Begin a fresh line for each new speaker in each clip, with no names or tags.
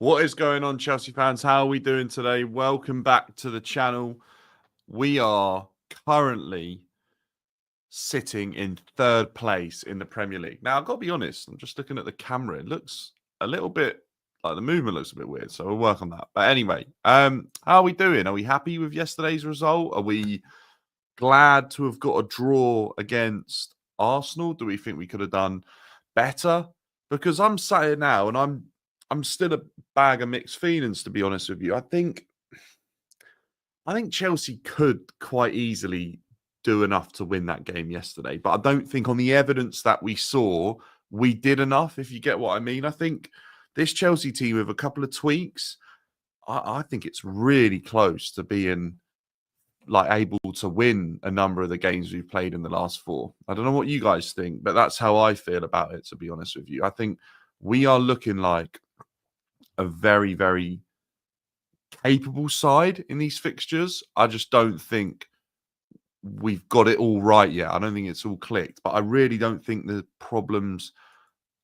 What is going on, Chelsea fans? How are we doing today? Welcome back to the channel. We are currently sitting in third place in the Premier League. Now, I've got to be honest, I'm just looking at the camera. It looks a little bit like the movement looks a bit weird, so we'll work on that. But anyway, how are we doing? Are we happy with yesterday's result? Are we glad to have got a draw against Arsenal? Do we think we could have done better? Because I'm sat here now and I'm still a bag of mixed feelings, to be honest with you. I think Chelsea could quite easily do enough to win that game yesterday, but I don't think on the evidence that we saw, we did enough, if you get what I mean. I think this Chelsea team with a couple of tweaks, I think it's really close to being like able to win a number of the games we've played in the last four. I don't know what you guys think, but that's how I feel about it, to be honest with you. I think we are looking like a very, very capable side in these fixtures. I just don't think we've got it all right yet. I don't think it's all clicked, but I really don't think the problems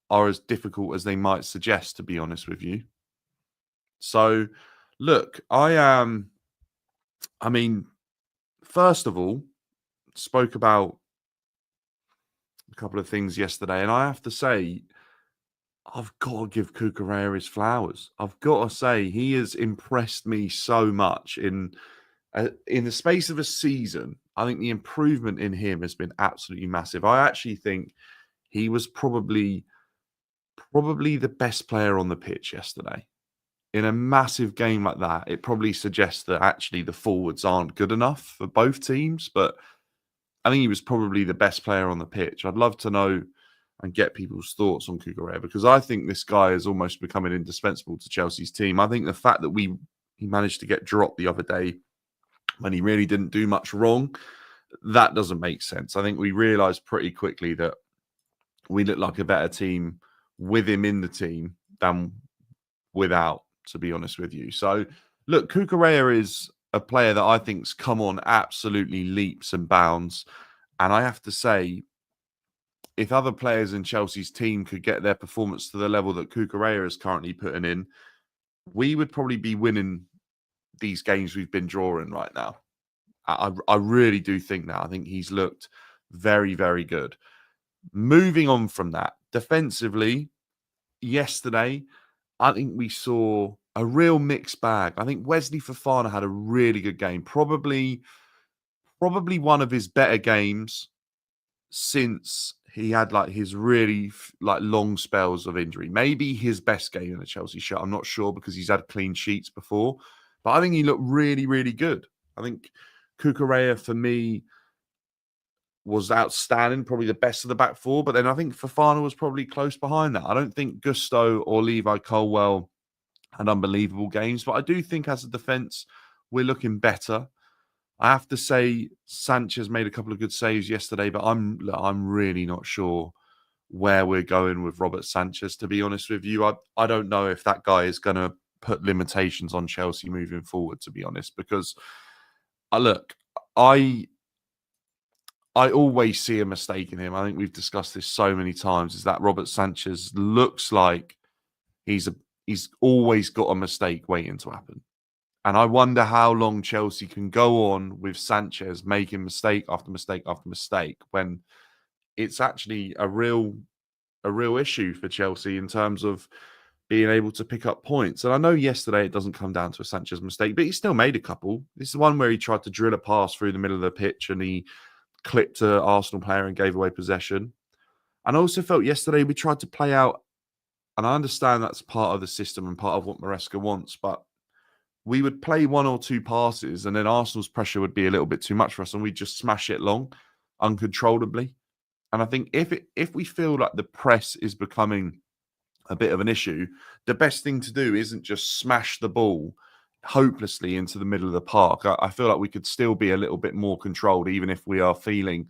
are as difficult as they might suggest, to be honest with you. So, look, I mean, first of all, spoke about a couple of things yesterday, and I have to say, I've got to give Cucurella his flowers. I've got to say, he has impressed me so much in the space of a season. I think the improvement in him has been absolutely massive. I actually think he was probably the best player on the pitch yesterday. In a massive game like that, it probably suggests that actually the forwards aren't good enough for both teams, but I think he was probably the best player on the pitch. I'd love to know and get people's thoughts on Cucurella, because I think this guy is almost becoming indispensable to Chelsea's team. I think the fact that he managed to get dropped the other day when he really didn't do much wrong, that doesn't make sense. I think we realised pretty quickly that we look like a better team with him in the team than without, to be honest with you. So, look, Cucurella is a player that I think's come on absolutely leaps and bounds. And I have to say, if other players in Chelsea's team could get their performance to the level that Cucurella is currently putting in, we would probably be winning these games we've been drawing right now. I really do think that. I think he's looked very, very good. Moving on from that, defensively, yesterday, I think we saw a real mixed bag. I think Wesley Fofana had a really good game. Probably one of his better games since he had like his really like long spells of injury. Maybe his best game in a Chelsea shirt. I'm not sure, because he's had clean sheets before, but I think he looked really, really good. I think Cucurella, for me, was outstanding, probably the best of the back four. But then I think Fofana was probably close behind that. I don't think Gusto or Levi Colwell had unbelievable games, but I do think as a defence, we're looking better. I have to say, Sanchez made a couple of good saves yesterday, but I'm really not sure where we're going with Robert Sanchez, to be honest with you. I don't know if that guy is going to put limitations on Chelsea moving forward, to be honest, because I always see a mistake in him. I think we've discussed this so many times, is that Robert Sanchez looks like he's always got a mistake waiting to happen. And I wonder how long Chelsea can go on with Sanchez making mistake after mistake after mistake, when it's actually a real issue for Chelsea in terms of being able to pick up points. And I know yesterday it doesn't come down to a Sanchez mistake, but he still made a couple. This is the one where he tried to drill a pass through the middle of the pitch and he clipped an Arsenal player and gave away possession. And I also felt yesterday we tried to play out, and I understand that's part of the system and part of what Maresca wants, but we would play one or two passes and then Arsenal's pressure would be a little bit too much for us and we'd just smash it long, uncontrollably. And I think if we feel like the press is becoming a bit of an issue, the best thing to do isn't just smash the ball hopelessly into the middle of the park. I feel like we could still be a little bit more controlled, even if we are feeling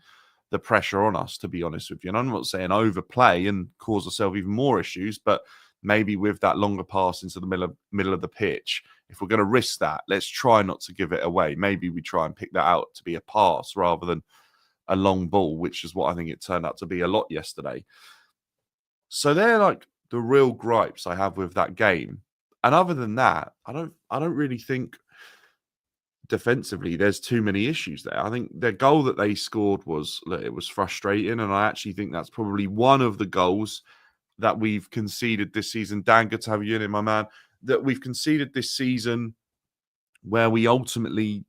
the pressure on us, to be honest with you. And I'm not saying overplay and cause ourselves even more issues, but maybe with that longer pass into the middle of the pitch, if we're going to risk that, let's try not to give it away. Maybe we try and pick that out to be a pass rather than a long ball, which is what I think it turned out to be a lot yesterday. So they're like the real gripes I have with that game. And other than that, I don't really think defensively there's too many issues there. I think the goal that they scored was, look, it was frustrating, and I actually think that's probably one of the goals that we've conceded this season. Dan, good to have you in, my man. That we've conceded this season where we ultimately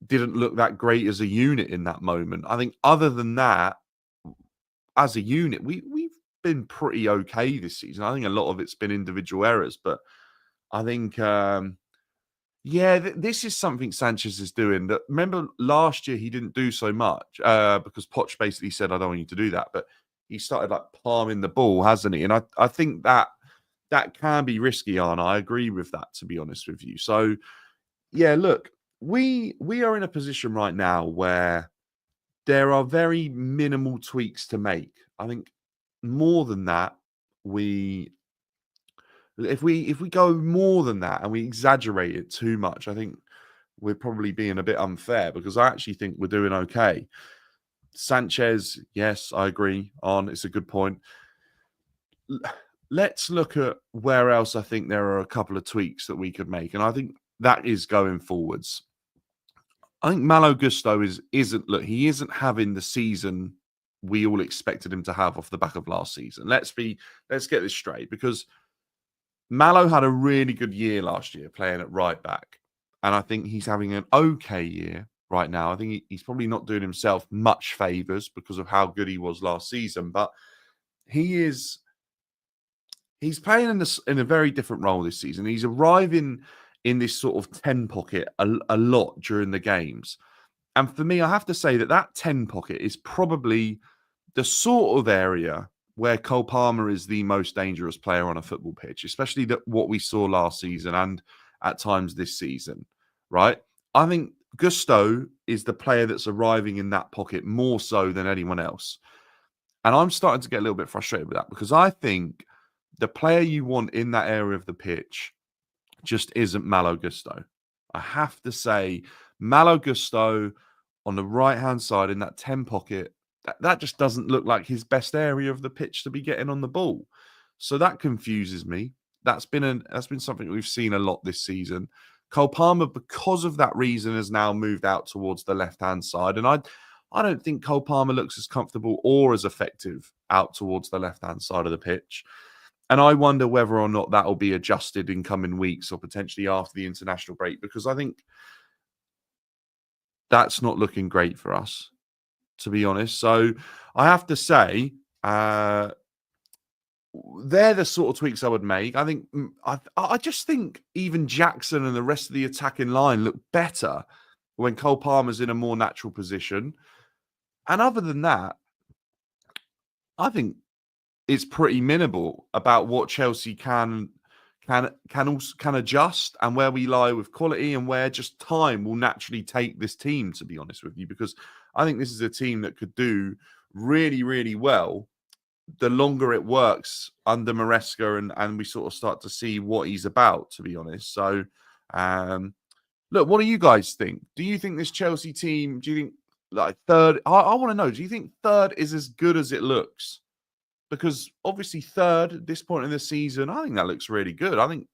didn't look that great as a unit in that moment. I think other than that, as a unit, we've been pretty okay this season. I think a lot of it's been individual errors, but I think this is something Sanchez is doing. That, remember last year he didn't do so much because Poch basically said, "I don't want you to do that," but he started like palming the ball, hasn't he? And I think that can be risky, Arna. I agree with that, to be honest with you. So yeah, look, we are in a position right now where there are very minimal tweaks to make. I think more than that, if we go more than that and we exaggerate it too much, I think we're probably being a bit unfair, because I actually think we're doing okay. Sanchez, yes, I agree on. It's a good point. Let's look at where else I think there are a couple of tweaks that we could make, and I think that is going forwards. I think Malo Gusto he isn't having the season we all expected him to have off the back of last season. Let's get this straight, because Malo had a really good year last year playing at right back, and I think he's having an okay year right now. I think he's probably not doing himself much favors because of how good he was last season, but he's playing in a very different role this season. He's arriving in this sort of 10 pocket a lot during the games. And for me, I have to say that 10 pocket is probably the sort of area where Cole Palmer is the most dangerous player on a football pitch, especially what we saw last season and at times this season, right? I think Gusto is the player that's arriving in that pocket more so than anyone else. And I'm starting to get a little bit frustrated with that, because I think the player you want in that area of the pitch just isn't Malo Gusto. I have to say, Malo Gusto on the right-hand side in that 10 pocket, that just doesn't look like his best area of the pitch to be getting on the ball. So that confuses me. That's been something we've seen a lot this season. Cole Palmer, because of that reason, has now moved out towards the left-hand side. And I don't think Cole Palmer looks as comfortable or as effective out towards the left-hand side of the pitch. And I wonder whether or not that will be adjusted in coming weeks or potentially after the international break, because I think that's not looking great for us, to be honest. So I have to say, they're the sort of tweaks I would make. I think I just think even Jackson and the rest of the attacking line look better when Cole Palmer's in a more natural position. And other than that, I think it's pretty minimal about what Chelsea can adjust, and where we lie with quality, and where just time will naturally take this team, to be honest with you, because I think this is a team that could do really, really well the longer it works under Maresca and we sort of start to see what he's about, to be honest. So, look, what do you guys think? Do you think this Chelsea team, do you think like third? I want to know, do you think third is as good as it looks? Because obviously third at this point in the season, I think that looks really good. I think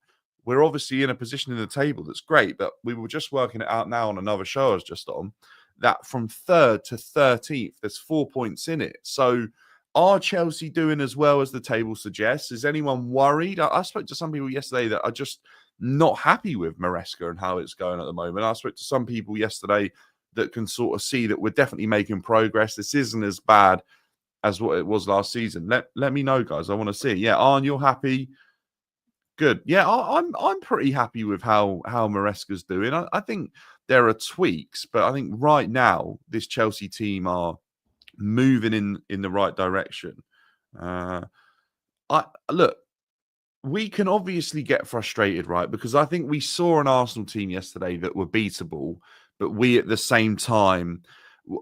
we're obviously in a position in the table that's great, but we were just working it out now on another show I was just on, that from third to 13th, there's 4 points in it. So are Chelsea doing as well as the table suggests? Is anyone worried? I spoke to some people yesterday that are just not happy with Maresca and how it's going at the moment. I spoke to some people yesterday that can sort of see that we're definitely making progress. This isn't as bad as what it was last season. Let me know, guys. I want to see. Yeah, Arn, you're happy? Good. Yeah, I'm pretty happy with how Maresca's doing. I think there are tweaks, but I think right now this Chelsea team are moving in the right direction. Look, we can obviously get frustrated, right? Because I think we saw an Arsenal team yesterday that were beatable, but we at the same time,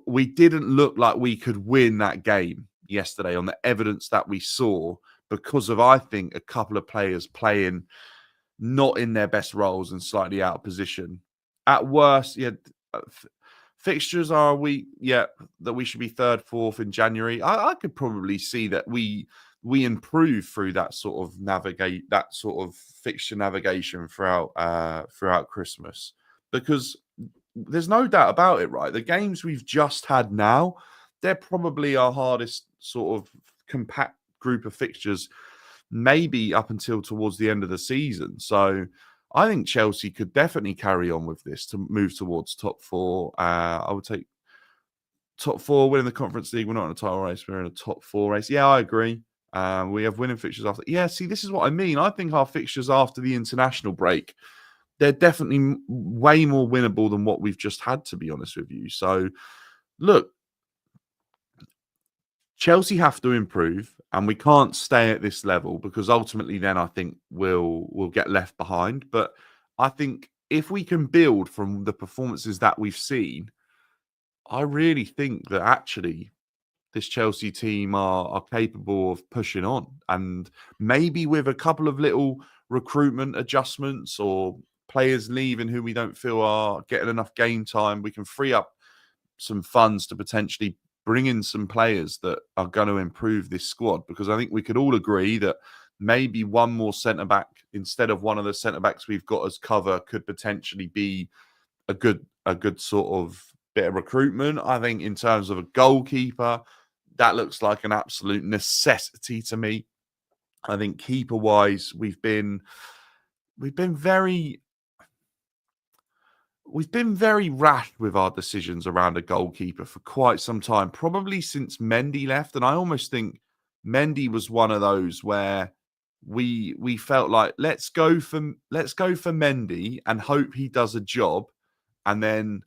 we didn't look like we could win that game yesterday on the evidence that we saw, because of, I think, a couple of players playing not in their best roles and slightly out of position. At worst, yeah, fixtures are weak, yeah, that we should be third, fourth in January. I could probably see that we we improve through that sort of fixture navigation throughout Christmas, because there's no doubt about it, right? The games we've just had now, they're probably our hardest sort of compact group of fixtures, maybe up until towards the end of the season. So I think Chelsea could definitely carry on with this to move towards top four. I would take top four, winning the Conference League. We're not in a title race. We're in a top four race. Yeah, I agree. We have winning fixtures after. Yeah, see, this is what I mean. I think our fixtures after the international break, they're definitely way more winnable than what we've just had, to be honest with you. So, look, Chelsea have to improve, and we can't stay at this level, because ultimately, then I think we'll get left behind. But I think if we can build from the performances that we've seen, I really think that actually this Chelsea team are capable of pushing on, and maybe with a couple of little recruitment adjustments or players leaving who we don't feel are getting enough game time, we can free up some funds to potentially bring in some players that are going to improve this squad. Because I think we could all agree that maybe one more centre back instead of one of the centre backs we've got as cover could potentially be a good sort of bit of recruitment. I think in terms of a goalkeeper, that looks like an absolute necessity to me. I think keeper wise, we've been very rash with our decisions around a goalkeeper for quite some time, probably since Mendy left. And I almost think Mendy was one of those where we felt like let's go for Mendy and hope he does a job, and then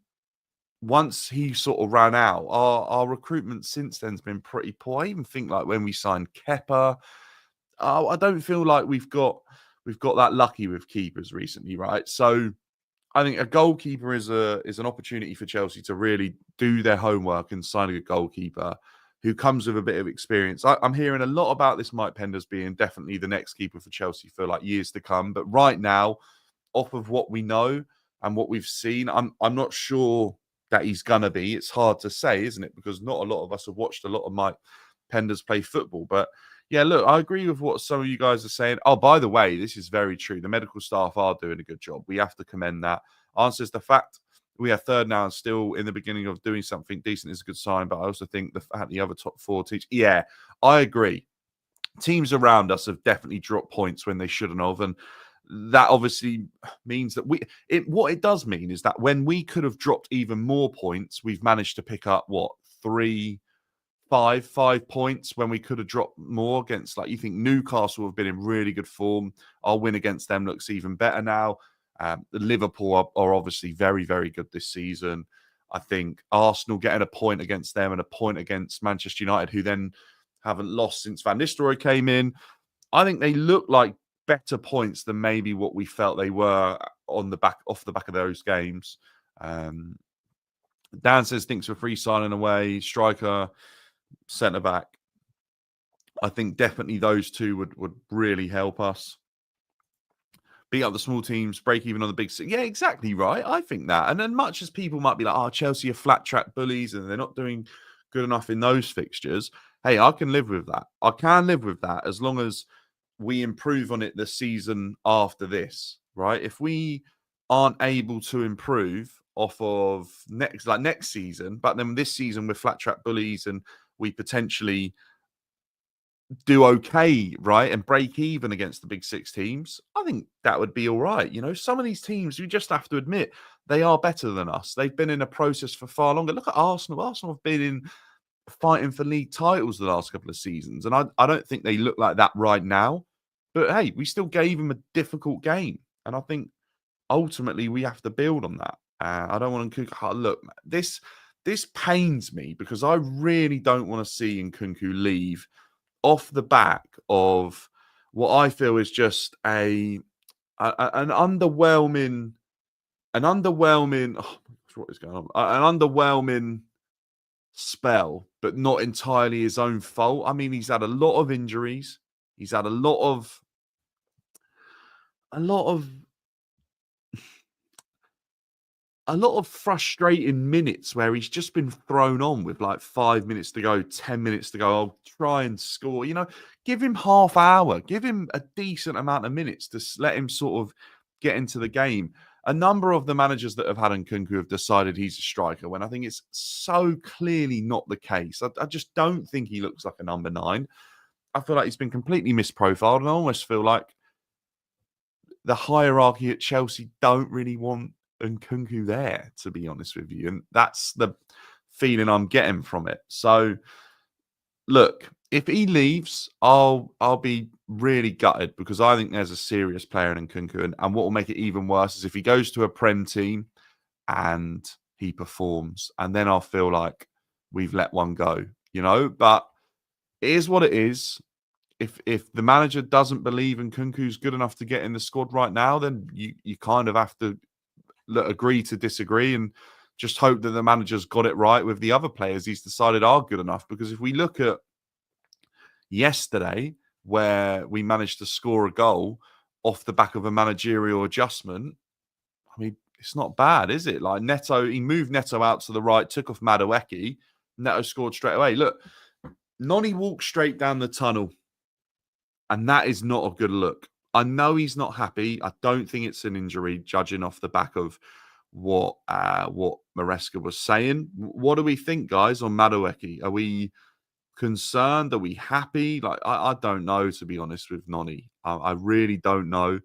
once he sort of ran out, our recruitment since then has been pretty poor. I even think like when we signed Kepa, I don't feel like we've got that lucky with keepers recently, right? So I think a goalkeeper is an opportunity for Chelsea to really do their homework and sign a good goalkeeper who comes with a bit of experience. I'm hearing a lot about this Mike Penders being definitely the next keeper for Chelsea for like years to come. But right now, off of what we know and what we've seen, I'm not sure that he's gonna be. It's hard to say, isn't it? Because not a lot of us have watched a lot of Mike Penders play football. But yeah, look, I agree with what some of you guys are saying. Oh, by the way, this is very true. The medical staff are doing a good job. We have to commend that. Answers the fact we are third now and still in the beginning of doing something decent is a good sign. But I also think the fact the other top four teams, yeah, I agree. Teams around us have definitely dropped points when they shouldn't have. And that obviously means that what it does mean is that when we could have dropped even more points, we've managed to pick up what, 5 points when we could have dropped more against, like, you think Newcastle have been in really good form. Our win against them looks even better now. Liverpool are obviously very, very good this season. I think Arsenal getting a point against them and a point against Manchester United, who then haven't lost since Van Nistelrooy came in. I think they look like better points than maybe what we felt they were off the back of those games. Dan says thinks we're free signing away, striker, centre back. I think definitely those two would really help us. Beat up the small teams, break even on the big six. Yeah, exactly right. I think that. And then much as people might be like, oh, Chelsea are flat track bullies and they're not doing good enough in those fixtures. Hey, I can live with that. I can live with that as long as we improve on it the season after this, right? If we aren't able to improve off of next season, but then this season we're flat track bullies and we potentially do okay, right, and break even against the big six teams, I think that would be all right. You know, some of these teams, you just have to admit, they are better than us. They've been in a process for far longer. Look at Arsenal. Arsenal have been in fighting for league titles the last couple of seasons, and I don't think they look like that right now. But hey, we still gave them a difficult game, and I think ultimately we have to build on that. I don't want to look. This pains me because I really don't want to see Nkunku leave off the back of what I feel is just an underwhelming. Oh, what is going on? An underwhelming spell, but not entirely his own fault. I mean, he's had a lot of injuries. He's had a lot of a lot of frustrating minutes where he's just been thrown on with like 5 minutes to go, 10 minutes to go. I'll try and score. Give him half hour, give him a decent amount of minutes to let him sort of get into the game. A number of the managers that have had Nkunku have decided he's a striker when I think it's so clearly not the case. I just don't think he looks like a number 9. I feel like he's been completely misprofiled, and I almost feel like the hierarchy at Chelsea don't really want Nkunku there, to be honest with you. And that's the feeling I'm getting from it. So, look, if he leaves, I'll be really gutted because I think there's a serious player in Nkunku. And what will make it even worse is if he goes to a Prem team and he performs, and then I'll feel like we've let one go, But it is what it is. If the manager doesn't believe Nkunku's good enough to get in the squad right now, then you kind of have to agree to disagree and just hope that the manager's got it right with the other players he's decided are good enough. Because if we look at yesterday, where we managed to score a goal off the back of a managerial adjustment, I mean, it's not bad, is it? Like Neto, he moved Neto out to the right, took off Madueke, Neto scored straight away. Look, Noni walked straight down the tunnel, and that is not a good look. I know he's not happy. I don't think it's an injury, judging off the back of what Maresca was saying. What do we think, guys, on Madueke? Are we concerned? Are we happy? Like, I don't know, to be honest, with Noni. I really don't know.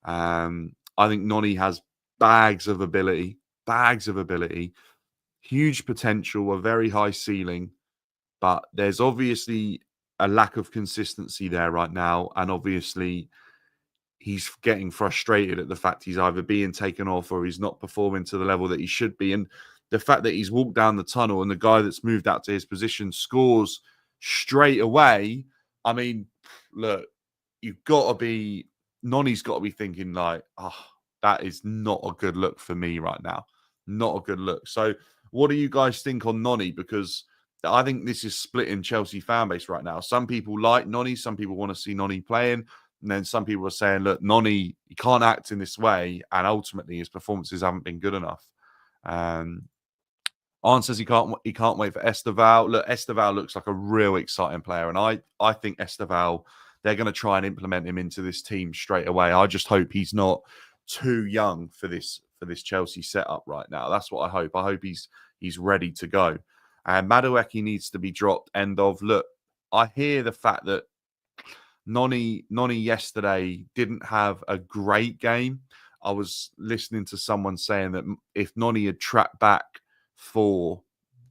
I think Noni has bags of ability, huge potential, a very high ceiling, but there's obviously a lack of consistency there right now. And obviously he's getting frustrated at the fact he's either being taken off or he's not performing to the level that he should be. And the fact that he's walked down the tunnel and the guy that's moved out to his position scores straight away. I mean, look, Noni's got to be thinking like, that is not a good look for me right now. Not a good look. So what do you guys think on Noni? Because I think this is splitting Chelsea fan base right now. Some people like Noni. Some people want to see Noni playing. And then some people are saying, look, Noni, he can't act in this way. And ultimately, his performances haven't been good enough. Arne says he can't wait for Esteval. Look, Esteval looks like a real exciting player. And I think Esteval, they're going to try and implement him into this team straight away. I just hope he's not too young for this Chelsea setup right now. That's what I hope. I hope he's ready to go. And Madueke needs to be dropped. End of. Look, I hear the fact that Noni yesterday didn't have a great game. I was listening to someone saying that if Noni had tracked back for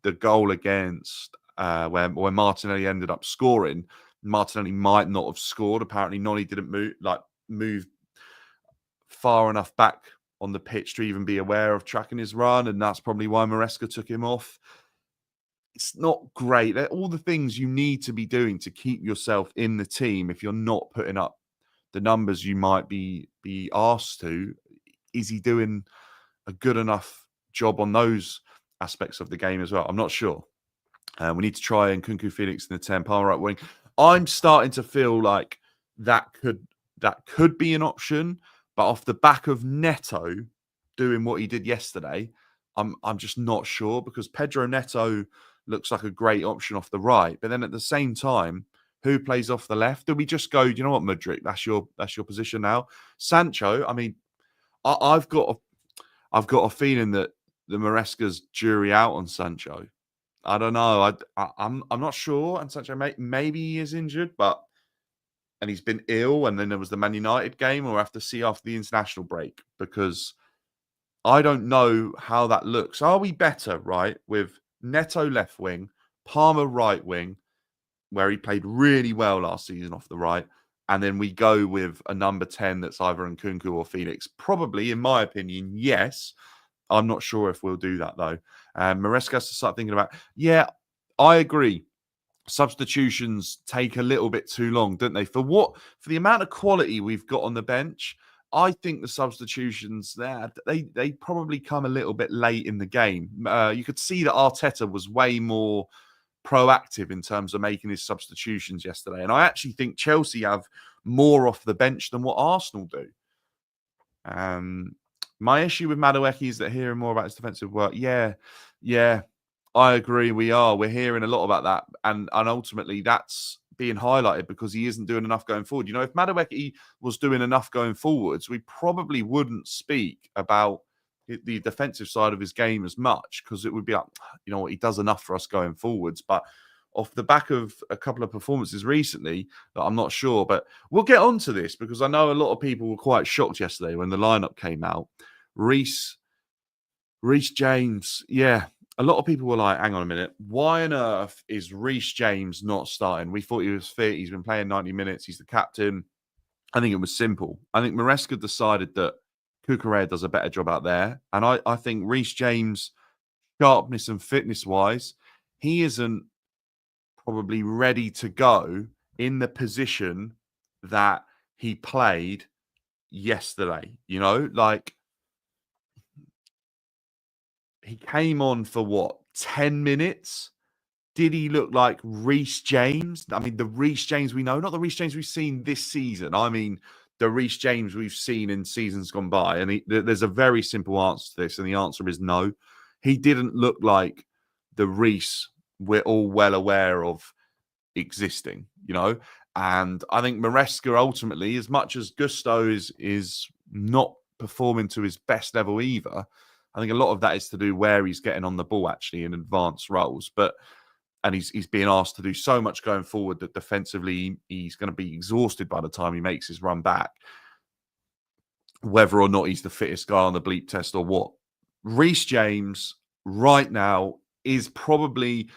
the goal against where Martinelli ended up scoring, Martinelli might not have scored. Apparently, Noni didn't move far enough back on the pitch to even be aware of tracking his run, and that's probably why Maresca took him off. It's not great. They're all the things you need to be doing to keep yourself in the team if you're not putting up the numbers you might be asked to. Is he doing a good enough job on those aspects of the game as well? I'm not sure. We need to try Nkunku, Felix in the 10, Palmer right wing. I'm starting to feel like that could be an option, but off the back of Neto doing what he did yesterday, I'm just not sure, because Pedro Neto looks like a great option off the right, but then at the same time, who plays off the left? Do we just go, you know what, Mudryk, that's your position now? Sancho, I mean, I've got a feeling that the Maresca's jury out on Sancho. I don't know. I'm not sure. And Sancho maybe he is injured, and he's been ill. And then there was the Man United game. We'll have to see after the international break, because I don't know how that looks. Are we better, right, with Neto left wing, Palmer right wing, where he played really well last season off the right, and then we go with a number 10 that's either Nkunku or Felix? Probably, in my opinion, yes. I'm not sure if we'll do that, though. Maresca has to start thinking about, yeah, I agree. Substitutions take a little bit too long, don't they? For the amount of quality we've got on the bench, I think the substitutions there, they probably come a little bit late in the game. You could see that Arteta was way more proactive in terms of making his substitutions yesterday. And I actually think Chelsea have more off the bench than what Arsenal do. My issue with Madueke is that hearing more about his defensive work. Yeah, I agree. We're hearing a lot about that, and ultimately that's being highlighted because he isn't doing enough going forward. If Madueke was doing enough going forwards, we probably wouldn't speak about the defensive side of his game as much, because it would be like, he does enough for us going forwards. But off the back of a couple of performances recently, that I'm not sure. But we'll get on to this, because I know a lot of people were quite shocked yesterday when the lineup came out. Reece James, yeah. A lot of people were like, hang on a minute, why on earth is Reece James not starting? We thought he was fit. He's been playing 90 minutes. He's the captain. I think it was simple. I think Maresca decided that Cucurella does a better job out there. And I think Reece James, sharpness and fitness-wise, he isn't probably ready to go in the position that he played yesterday. Like, he came on for what, 10 minutes? Did he look like Reece James? I mean, the Reece James we know, not the Reece James we've seen this season. I mean, the Reece James we've seen in seasons gone by. And there's a very simple answer to this, and the answer is no. He didn't look like the Reece we're all well aware of existing, And I think Maresca ultimately, as much as Gusto is not performing to his best level either, I think a lot of that is to do where he's getting on the ball actually in advanced roles. And he's being asked to do so much going forward that defensively he's going to be exhausted by the time he makes his run back. Whether or not he's the fittest guy on the bleep test or what. Reece James right now is probably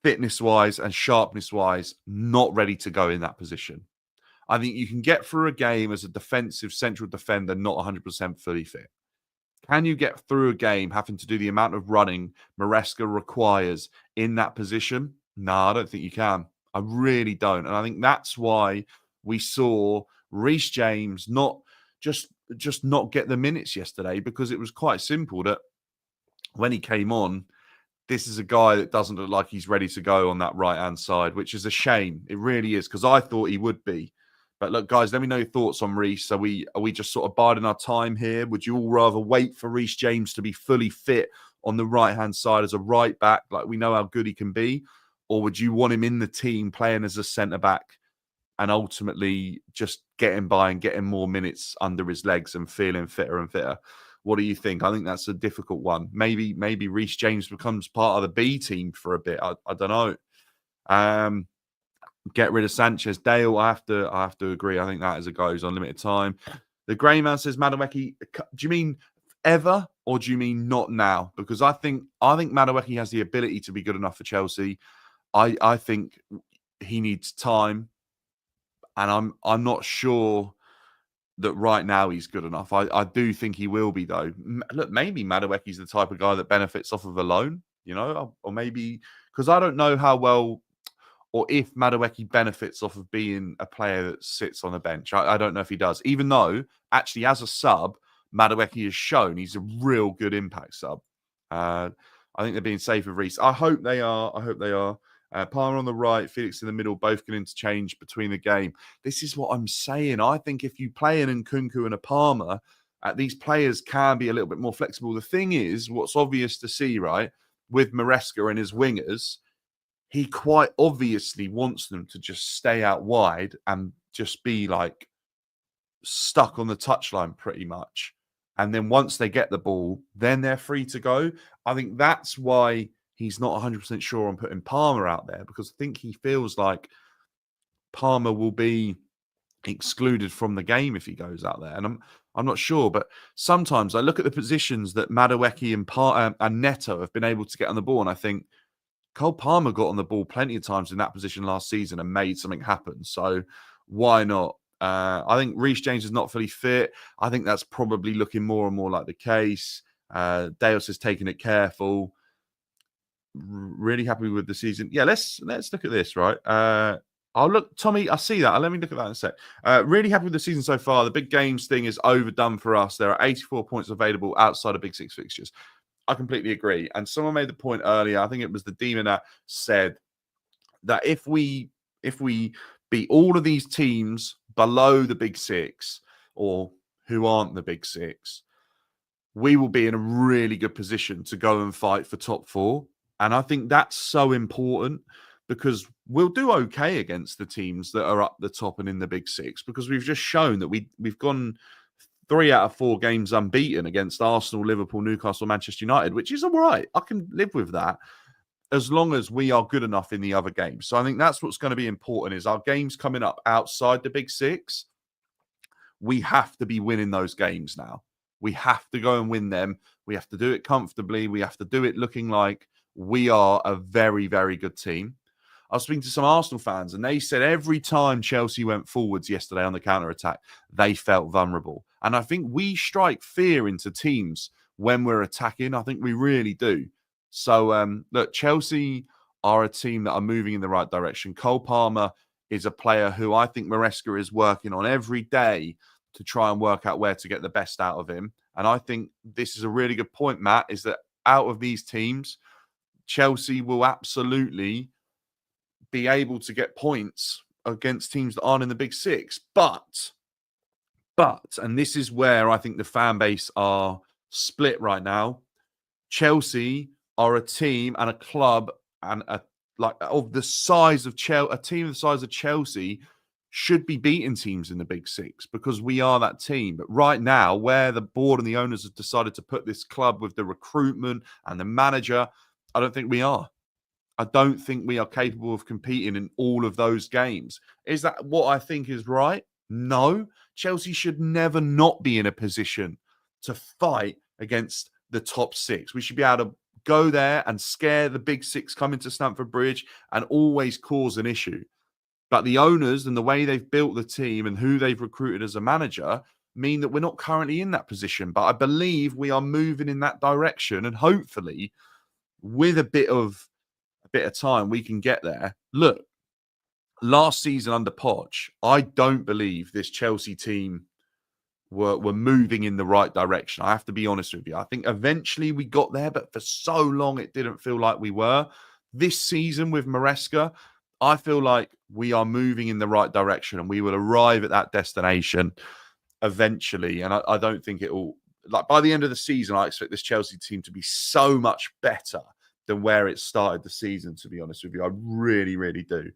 fitness-wise and sharpness-wise not ready to go in that position. I think you can get through a game as a defensive central defender not 100% fully fit. Can you get through a game having to do the amount of running Maresca requires in that position? No, I don't think you can. I really don't. And I think that's why we saw Reece James not just not get the minutes yesterday, because it was quite simple that when he came on, this is a guy that doesn't look like he's ready to go on that right-hand side, which is a shame. It really is, because I thought he would be. But look, guys, let me know your thoughts on Reece. Are we just sort of biding our time here? Would you all rather wait for Reece James to be fully fit on the right-hand side as a right back, like we know how good he can be? Or would you want him in the team playing as a centre-back and ultimately just getting by and getting more minutes under his legs and feeling fitter and fitter? What do you think? I think that's a difficult one. Maybe Reece James becomes part of the B team for a bit. I don't know. Get rid of Sanchez. Dale, I have to agree. I think that is a guy who's on limited time. The Grey Man says, Madueke, do you mean ever or do you mean not now? Because I think Madueke has the ability to be good enough for Chelsea. I think he needs time, and I'm not sure that right now he's good enough. I do think he will be, though. Look, maybe Madueke's the type of guy that benefits off of a loan, or maybe, because I don't know how well or if Madueke benefits off of being a player that sits on the bench. I don't know if he does, even though actually as a sub, Madueke has shown he's a real good impact sub. I think they're being safe with Reece. I hope they are. Palmer on the right, Felix in the middle, both can interchange between the game. This is what I'm saying. I think if you play an Nkunku and a Palmer, these players can be a little bit more flexible. The thing is, what's obvious to see, right, with Maresca and his wingers, he quite obviously wants them to just stay out wide and just be like stuck on the touchline pretty much. And then once they get the ball, then they're free to go. I think that's why he's not 100% sure on putting Palmer out there, because I think he feels like Palmer will be excluded from the game if he goes out there. And I'm not sure, but sometimes I look at the positions that Madueke and Neto have been able to get on the ball, and I think Cole Palmer got on the ball plenty of times in that position last season and made something happen. So why not? I think Reece James is not fully fit. I think that's probably looking more and more like the case. Deus is taking it careful. Really happy with the season. Yeah, let's look at this, right? I'll look, Tommy, I see that. Let me look at that in a sec. Really happy with the season so far. The big games thing is overdone for us. There are 84 points available outside of Big Six fixtures. I completely agree. And someone made the point earlier, I think it was the Demon that said that if we beat all of these teams below the Big Six, or who aren't the Big Six, we will be in a really good position to go and fight for top four. And I think that's so important because we'll do okay against the teams that are up the top and in the big six, because we've just shown that we've gone 3 out of 4 games unbeaten against Arsenal, Liverpool, Newcastle, Manchester United, which is all right. I can live with that as long as we are good enough in the other games. So I think that's what's going to be important is our games coming up outside the big six. We have to be winning those games now. We have to go and win them. We have to do it comfortably. We have to do it looking like we are a very, very good team. I was speaking to some Arsenal fans, and they said every time Chelsea went forwards yesterday on the counter-attack, they felt vulnerable. And I think we strike fear into teams when we're attacking. I think we really do. So, look, Chelsea are a team that are moving in the right direction. Cole Palmer is a player who I think Maresca is working on every day to try and work out where to get the best out of him. And I think this is a really good point, Matt, is that out of these teams, Chelsea will absolutely be able to get points against teams that aren't in the big six. But, and this is where I think the fan base are split right now. Chelsea are a team and a club and of the size of Chelsea, a team of the size of Chelsea should be beating teams in the big six because we are that team. But right now, where the board and the owners have decided to put this club with the recruitment and the manager, I don't think we are. I don't think we are capable of competing in all of those games. Is that what I think is right? No. Chelsea should never not be in a position to fight against the top six. We should be able to go there and scare the big six coming to Stamford Bridge and always cause an issue. But the owners and the way they've built the team and who they've recruited as a manager mean that we're not currently in that position. But I believe we are moving in that direction, and hopefully with a bit of time, we can get there. Look, last season under Poch, I don't believe this Chelsea team were moving in the right direction. I have to be honest with you. I think eventually we got there, but for so long it didn't feel like we were. This season with Maresca, I feel like we are moving in the right direction and we will arrive at that destination eventually. And I don't think it will, like by the end of the season, I expect this Chelsea team to be so much better than where it started the season, to be honest with you. I really, really do.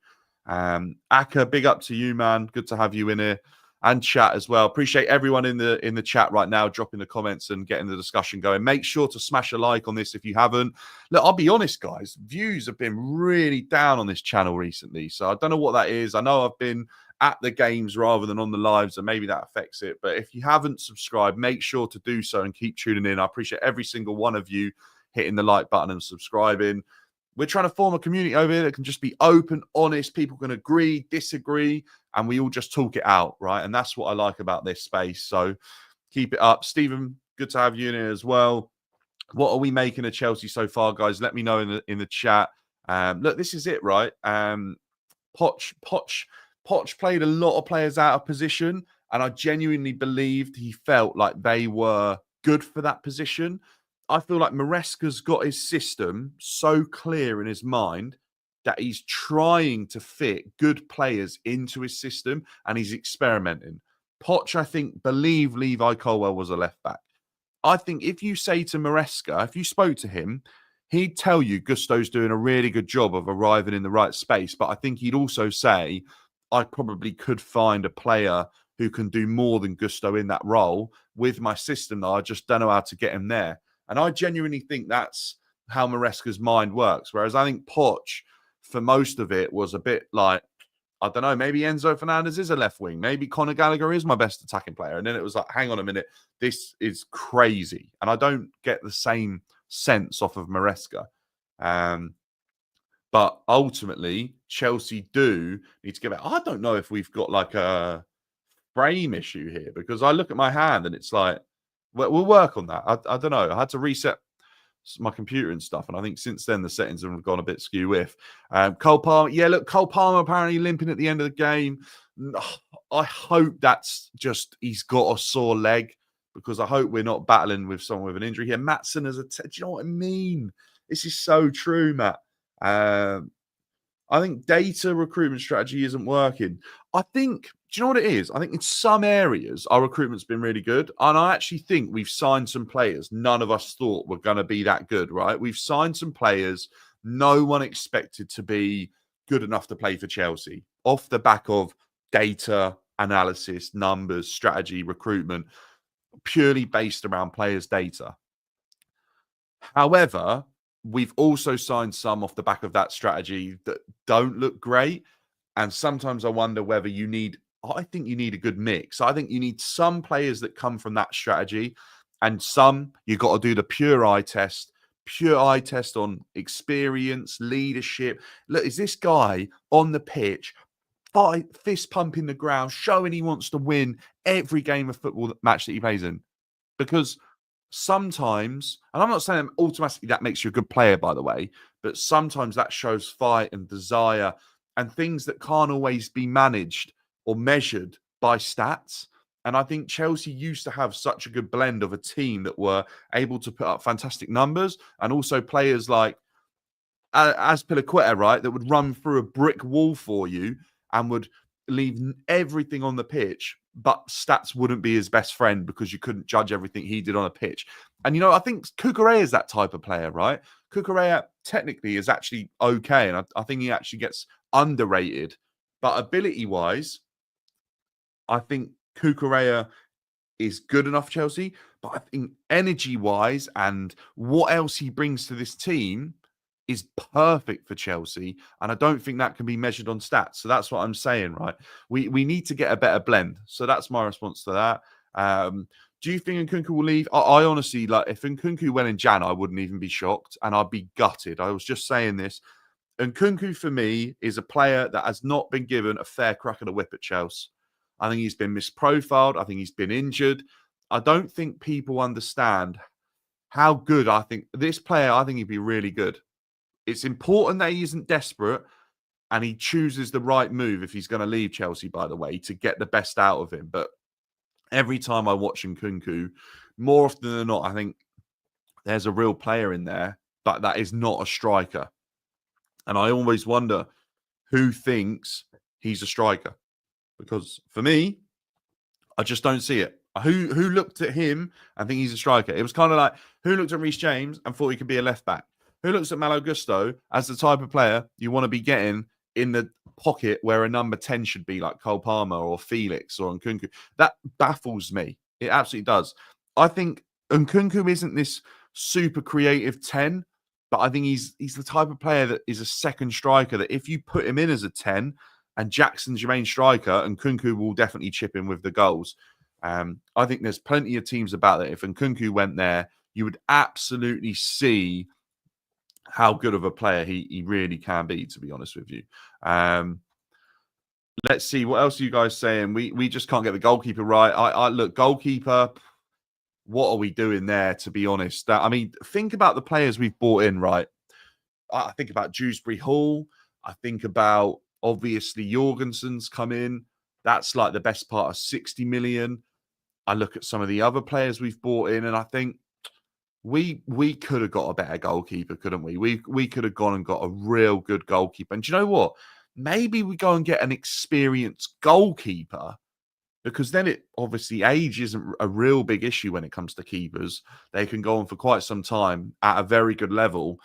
Aka, big up to you, man. Good to have you in here and chat as well. Appreciate everyone in the chat right now, dropping the comments and getting the discussion going. Make sure to smash a like on this if you haven't. Look, I'll be honest, guys, views have been really down on this channel recently. So I don't know what that is. I know I've been at the games rather than on the lives, and maybe that affects it. But if you haven't subscribed, make sure to do so and keep tuning in. I appreciate every single one of you hitting the like button and subscribing. We're trying to form a community over here that can just be open, honest. People can agree, disagree, and we all just talk it out, right? And that's what I like about this space. So keep it up. Stephen, good to have you in here as well. What are we making of Chelsea so far, guys? Let me know in the chat. Look, this is it, right? Poch played a lot of players out of position, and I genuinely believed he felt like they were good for that position. I feel like Maresca's got his system so clear in his mind that he's trying to fit good players into his system and he's experimenting. Poch, I think, believed Levi Colwell was a left back. I think if you say to Maresca, if you spoke to him, he'd tell you Gusto's doing a really good job of arriving in the right space. But I think he'd also say, I probably could find a player who can do more than Gusto in that role with my system. Though I just don't know how to get him there. And I genuinely think that's how Maresca's mind works. Whereas I think Poch, for most of it, was a bit like, I don't know, maybe Enzo Fernandez is a left wing. Maybe Conor Gallagher is my best attacking player. And then it was like, hang on a minute, this is crazy. And I don't get the same sense off of Maresca. But ultimately, Chelsea do need to get back. I don't know if we've got like a frame issue here, because I look at my hand and it's like, we'll work on that. I don't know. I had to reset my computer and stuff, and I think since then the settings have gone a bit skew with. Cole Palmer, yeah, look, Cole Palmer apparently limping at the end of the game. I hope that's just he's got a sore leg, because I hope we're not battling with someone with an injury here. Maatsen as do you know what I mean? This is so true, Matt. I think data recruitment strategy isn't working. I think Do you know what it is? I think in some areas our recruitment's been really good, and I actually think we've signed some players none of us thought were going to be that good. Right? We've signed some players no one expected to be good enough to play for Chelsea off the back of data analysis, numbers, strategy, recruitment, purely based around players' data. However, we've also signed some off the back of that strategy that don't look great. And sometimes I wonder whether I think you need a good mix. I think you need some players that come from that strategy, and some you've got to do the pure eye test on experience, leadership. Look, is this guy on the pitch, fist pumping the ground, showing he wants to win every game of football match that he plays in? Because sometimes, and I'm not saying automatically that makes you a good player, by the way, but sometimes that shows fight and desire and things that can't always be managed or measured by stats. And I think Chelsea used to have such a good blend of a team that were able to put up fantastic numbers, and also players like Azpilicueta, right, that would run through a brick wall for you and would leave everything on the pitch, but stats wouldn't be his best friend because you couldn't judge everything he did on a pitch. And, I think Cucurella is that type of player, right? Cucurella technically is actually okay, and I think he actually gets underrated. But ability-wise, I think Cucurella is good enough for Chelsea. But I think energy-wise and what else he brings to this team is perfect for Chelsea. And I don't think that can be measured on stats. So that's what I'm saying, right? We need to get a better blend. So that's my response to that. Do you think Nkunku will leave? I honestly, like, if Nkunku went in Jan, I wouldn't even be shocked and I'd be gutted. I was just saying this. Nkunku, for me, is a player that has not been given a fair crack of the whip at Chelsea. I think he's been misprofiled. I think he's been injured. I don't think people understand how good I think this player, I think he'd be really good. It's important that he isn't desperate and he chooses the right move if he's going to leave Chelsea, by the way, to get the best out of him. But every time I watch Nkunku, more often than not, I think there's a real player in there, but that is not a striker. And I always wonder who thinks he's a striker. Because for me, I just don't see it. Who looked at him and think he's a striker? It was kind of like, who looked at Reece James and thought he could be a left back? Who looks at Malo Gusto as the type of player you want to be getting in the pocket where a number 10 should be, like Cole Palmer or Felix or Nkunku? That baffles me. It absolutely does. I think Nkunku isn't this super creative 10, but I think he's the type of player that is a second striker that if you put him in as a 10 and Jackson's your main striker, Nkunku will definitely chip in with the goals. I think there's plenty of teams about that. If Nkunku went there, you would absolutely see how good of a player he really can be, to be honest with you. Let's see. What else are you guys saying? We just can't get the goalkeeper right. I look, goalkeeper, what are we doing there, to be honest? I mean, think about the players we've brought in, right? I think about Dewsbury Hall. I think about, obviously, Jorgensen's come in. That's like the best part of 60 million. I look at some of the other players we've brought in, and I think we could have got a better goalkeeper, couldn't we? We could have gone and got a real good goalkeeper. And do you know what? Maybe we go and get an experienced goalkeeper, because then it obviously age isn't a real big issue when it comes to keepers. They can go on for quite some time at a very good level.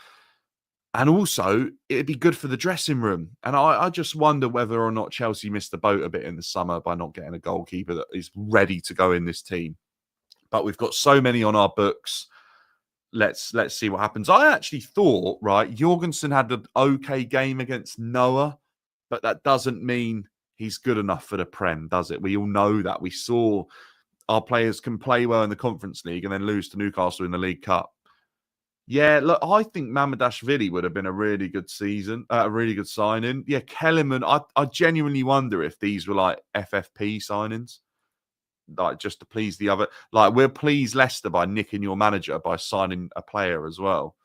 And also, it'd be good for the dressing room. And I just wonder whether or not Chelsea missed the boat a bit in the summer by not getting a goalkeeper that is ready to go in this team. But we've got so many on our books. Let's see what happens. I actually thought, right, Jorgensen had an okay game against Noah, but that doesn't mean he's good enough for the Prem, does it? We all know that. We saw our players can play well in the Conference League and then lose to Newcastle in the League Cup. Yeah, look, I think Mamardashvili would have been a really good season, a really good signing. Yeah, Kellerman, I genuinely wonder if these were like FFP signings, like just to please the other. Like, we're pleased Leicester by nicking your manager by signing a player as well.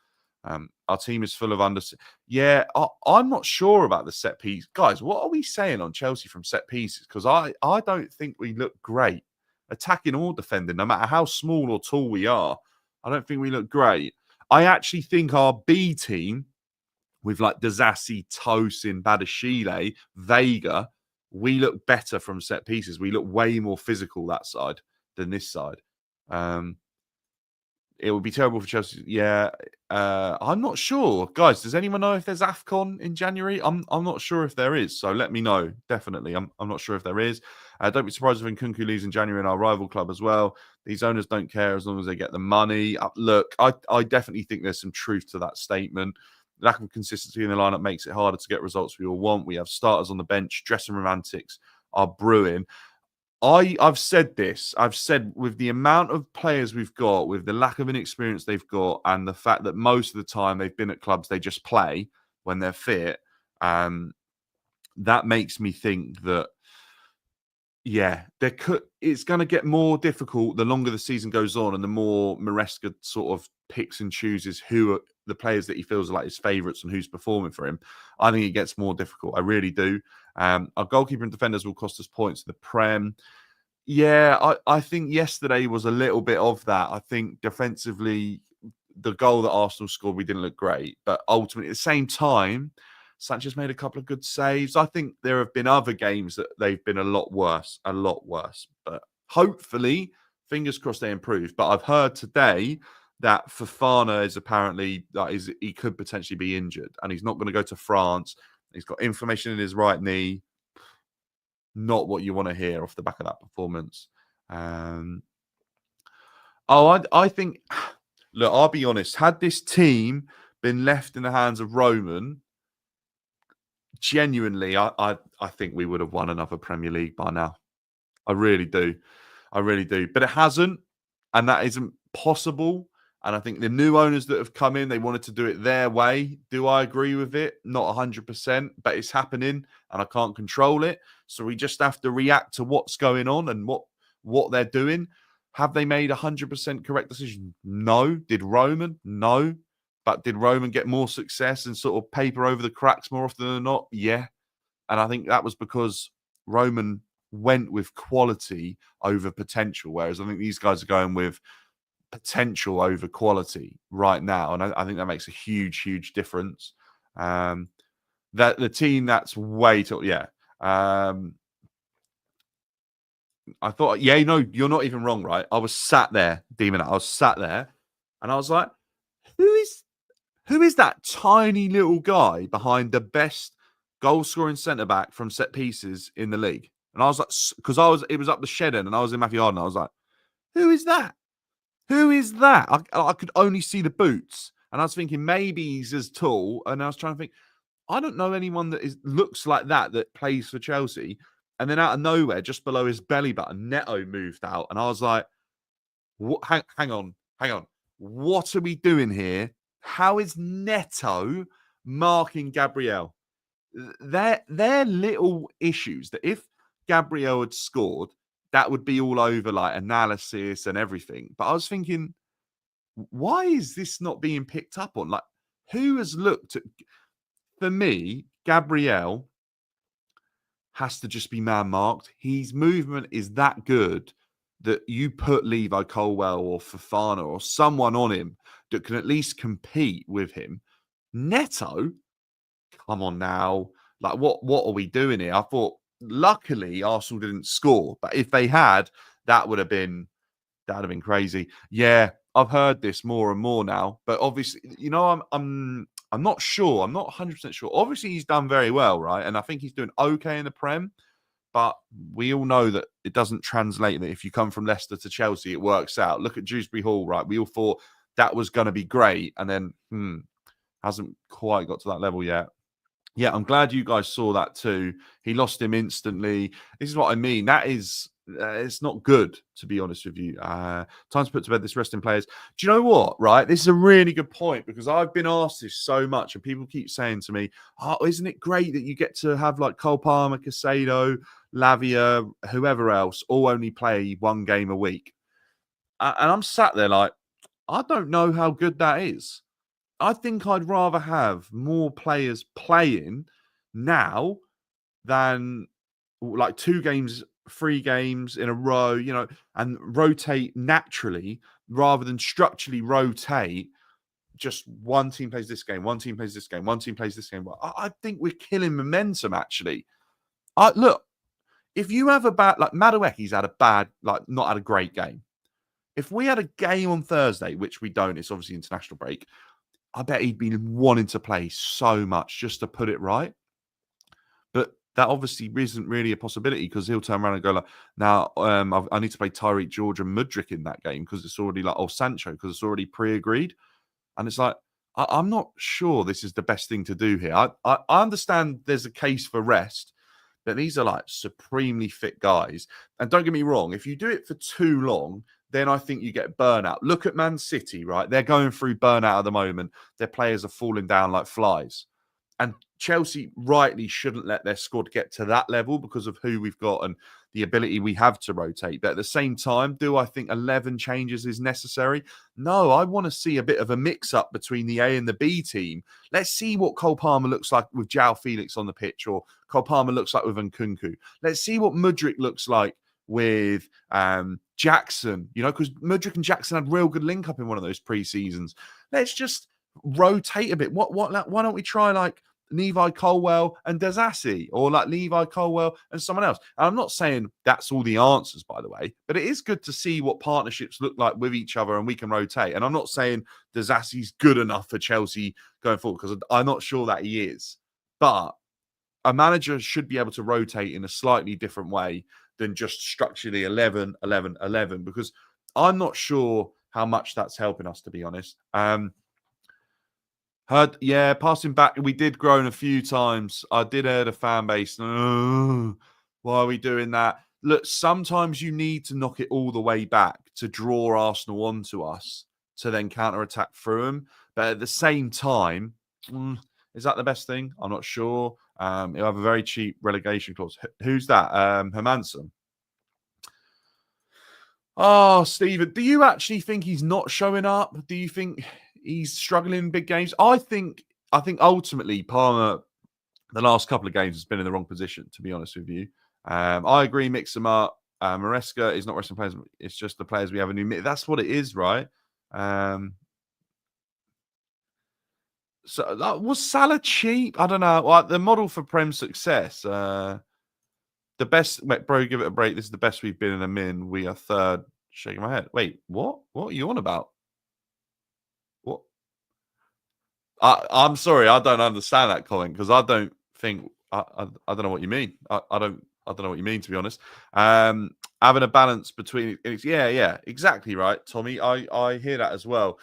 Our team is full of Yeah, I'm not sure about the set piece. Guys, what are we saying on Chelsea from set pieces? Because I don't think we look great. Attacking or defending, no matter how small or tall we are, I don't think we look great. I actually think our B team with like Disasi, Tosin, Badashile, Vega, we look better from set pieces. We look way more physical that side than this side. It would be terrible for Chelsea. Yeah, I'm not sure, guys. Does anyone know if there's AFCON in January? I'm not sure if there is. So let me know. Definitely, I'm not sure if there is. Don't be surprised if Nkunku leaves in January in our rival club as well. These owners don't care as long as they get the money. Look, I definitely think there's some truth to that statement. Lack of consistency in the lineup makes it harder to get results we all want. We have starters on the bench. Dressing room antics are brewing. I've said this. I've said with the amount of players we've got, with the lack of inexperience they've got, and the fact that most of the time they've been at clubs they just play when they're fit, that makes me think that, yeah, it's going to get more difficult the longer the season goes on and the more Maresca sort of picks and chooses who are the players that he feels like his favourites and who's performing for him. I think it gets more difficult. I really do. Our goalkeeper and defenders will cost us points in the Prem. Yeah, I think yesterday was a little bit of that. I think defensively, the goal that Arsenal scored, we didn't look great. But ultimately, at the same time, Sanchez made a couple of good saves. I think there have been other games that they've been a lot worse. But hopefully, fingers crossed they improve. But I've heard today that Fofana is apparently, he could potentially be injured and he's not going to go to France. He's got inflammation in his right knee. Not what you want to hear off the back of that performance. I think, look, I'll be honest. Had this team been left in the hands of Roman, genuinely, I think we would have won another Premier League by now. I really do. But it hasn't, and that isn't possible. And I think the new owners that have come in, they wanted to do it their way. Do I agree with it? Not 100%, but it's happening and I can't control it. So we just have to react to what's going on and what they're doing. Have they made 100% correct decision? No. Did Roman? No. But did Roman get more success and sort of paper over the cracks more often than not? Yeah. And I think that was because Roman went with quality over potential, whereas I think these guys are going with potential over quality right now, and I think that makes a huge, huge difference. That the team that's way too, yeah. I thought, yeah, no, you're not even wrong, right? I was sat there, Demon. I was sat there, and I was like, who is that tiny little guy behind the best goal scoring centre back from set pieces in the league? And I was like, because it was up the shed end, and I was in Matthew Harden. I was like, who is that? Who is that? I could only see the boots. And I was thinking maybe he's as tall. And I was trying to think, I don't know anyone that looks like that plays for Chelsea. And then out of nowhere, just below his belly button, Neto moved out. And I was like, what? Hang on. What are we doing here? How is Neto marking Gabriel? They're little issues that if Gabriel had scored, that would be all over like analysis and everything. But I was thinking, why is this not being picked up on? Like, who has looked at, for me, Gabriel has to just be man marked. His movement is that good that you put Levi Colwell or Fofana or someone on him that can at least compete with him. Neto, come on now. Like, what are we doing here? I thought, luckily, Arsenal didn't score, but if they had, that would have been crazy. Yeah, I've heard this more and more now, but obviously, I'm not sure. I'm not 100% sure. Obviously, he's done very well, right? And I think he's doing okay in the Prem, but we all know that it doesn't translate. That if you come from Leicester to Chelsea, it works out. Look at Dewsbury Hall, right? We all thought that was going to be great, and then hasn't quite got to that level yet. Yeah, I'm glad you guys saw that too. He lost him instantly. This is what I mean. That is, it's not good, to be honest with you. Time to put to bed this resting players. Do you know what, right? This is a really good point because I've been asked this so much and people keep saying to me, oh, isn't it great that you get to have like Cole Palmer, Caicedo, Lavia, whoever else, all only play one game a week? And I'm sat there like, I don't know how good that is. I think I'd rather have more players playing now than like 2 games, 3 games in a row, and rotate naturally rather than structurally rotate. Just one team plays this game, one team plays this game, one team plays this game. I think we're killing momentum, actually. Look, if you have a bad, like Madueke's had a bad, like not had a great game. If we had a game on Thursday, which we don't, it's obviously international break, I bet he'd been wanting to play so much just to put it right. But that obviously isn't really a possibility because he'll turn around and go like, now I need to play Tyreek, George and Mudryk in that game because it's already like, Sancho, because it's already pre-agreed. And it's like, I'm not sure this is the best thing to do here. I understand there's a case for rest, but these are like supremely fit guys. And don't get me wrong, if you do it for too long, then I think you get burnout. Look at Man City, right? They're going through burnout at the moment. Their players are falling down like flies. And Chelsea rightly shouldn't let their squad get to that level because of who we've got and the ability we have to rotate. But at the same time, do I think 11 changes is necessary? No, I want to see a bit of a mix-up between the A and the B team. Let's see what Cole Palmer looks like with João Felix on the pitch, or Cole Palmer looks like with Nkunku. Let's see what Mudryk looks like with Jackson, because Mudryk and Jackson had real good link-up in one of those pre-seasons. Let's just rotate a bit. Why don't we try like Levi Colwell and Dazassi, or like Levi Colwell and someone else? And I'm not saying that's all the answers, by the way, but it is good to see what partnerships look like with each other and we can rotate. And I'm not saying Dazassi's good enough for Chelsea going forward because I'm not sure that he is. But a manager should be able to rotate in a slightly different way than just structurally 11, 11, 11, because I'm not sure how much that's helping us, to be honest. Passing back, we did groan a few times. I did hear the fan base. Why are we doing that? Look, sometimes you need to knock it all the way back to draw Arsenal onto us to then counter-attack through them. But at the same time, is that the best thing? I'm not sure. He'll have a very cheap relegation clause. Who's that? Hermanson. Oh, Stephen, do you actually think he's not showing up? Do you think he's struggling in big games? I think ultimately Palmer, the last couple of games, has been in the wrong position, to be honest with you. I agree, mix them up. Maresca is not resting players. It's just the players we have a new. That's what it is, right? So was Salah cheap? I don't know. Like the model for Prem success. The best, bro, give it a break. This is the best we've been in a min. We are third. Shaking my head. Wait, what? What are you on about? What? I'm sorry, I don't understand that comment because I don't think I don't know what you mean. I don't know what you mean, to be honest. Having a balance between exactly right, Tommy. I hear that as well.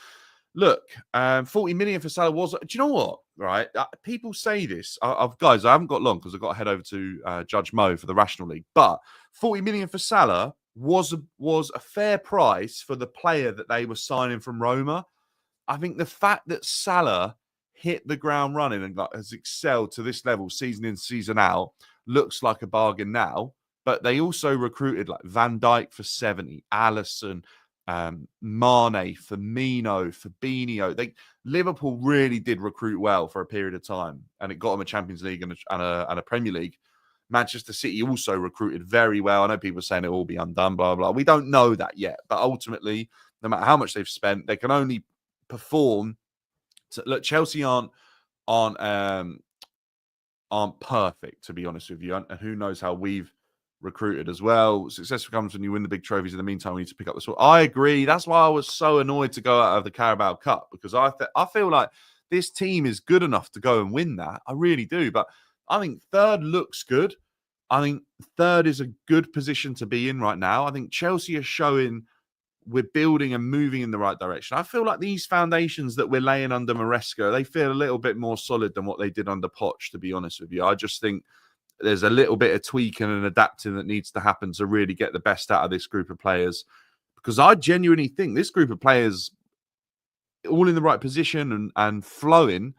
Look, 40 million for Salah was. Do you know what? Right, people say this. Guys, I haven't got long because I've got to head over to Judge Mo for the Rational League. But 40 million for Salah was a fair price for the player that they were signing from Roma. I think the fact that Salah hit the ground running and has excelled to this level, season in, season out, looks like a bargain now. But they also recruited like Van Dijk for 70, Alisson, Mane, Firmino, Fabinho. Liverpool really did recruit well for a period of time, and it got them a Champions League and a Premier League. Manchester City also recruited very well. I know people are saying it will be undone, blah, blah. We don't know that yet, but ultimately, no matter how much they've spent, they can only perform. Look, Chelsea aren't perfect, to be honest with you, and who knows how we've recruited as well. Success comes when you win the big trophies. In the meantime, we need to pick up the sword. I agree. That's why I was so annoyed to go out of the Carabao Cup, because I feel like this team is good enough to go and win that. I really do. But I think third looks good. I think third is a good position to be in right now. I think Chelsea are showing we're building and moving in the right direction. I feel like these foundations that we're laying under Maresca, they feel a little bit more solid than what they did under Poch, to be honest with you. I just think there's a little bit of tweaking and adapting that needs to happen to really get the best out of this group of players. Because I genuinely think this group of players, all in the right position and flowing,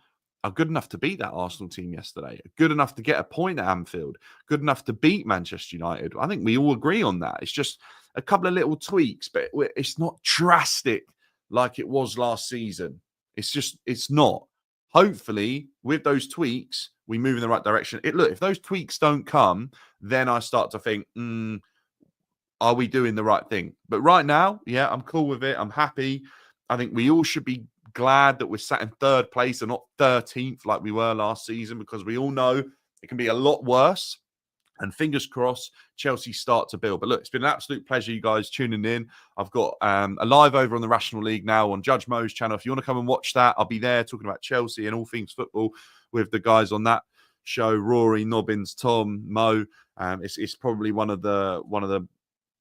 are good enough to beat that Arsenal team yesterday. Good enough to get a point at Anfield. Good enough to beat Manchester United. I think we all agree on that. It's just a couple of little tweaks, but it's not drastic like it was last season. It's not. Hopefully, with those tweaks, we move in the right direction. If those tweaks don't come, then I start to think, are we doing the right thing? But right now, yeah, I'm cool with it. I'm happy. I think we all should be glad that we're sat in third place and not 13th like we were last season, because we all know it can be a lot worse. And fingers crossed, Chelsea start to build. But look, it's been an absolute pleasure, you guys, tuning in. I've got a live over on the Rational League now on Judge Mo's channel. If you want to come and watch that, I'll be there talking about Chelsea and all things football with the guys on that show: Rory, Nobbins, Tom, Mo. It's probably one of the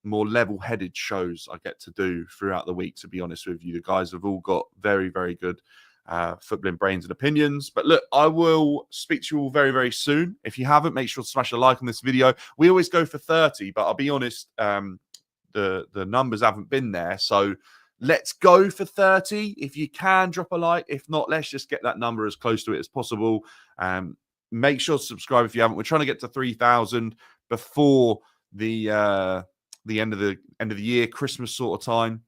more level-headed shows I get to do throughout the week, to be honest with you. The guys have all got very, very good footballing brains and opinions. But look, I will speak to you all very, very soon. If you haven't, make sure to smash a like on this video. We always go for 30, but I'll be honest, the numbers haven't been there. So let's go for 30. If you can, drop a like. If not, let's just get that number as close to it as possible. Make sure to subscribe if you haven't. We're trying to get to 3,000 before the end of the year, Christmas sort of time.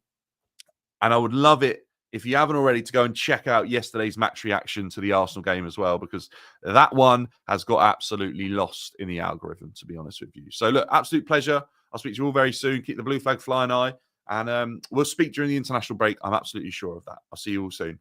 And I would love it if you haven't already to go and check out yesterday's match reaction to the Arsenal game as well, because that one has got absolutely lost in the algorithm, to be honest with you. So look, absolute pleasure. I'll speak to you all very soon. Keep the blue flag flying high, and we'll speak during the international break. I'm absolutely sure of that. I'll see you all soon.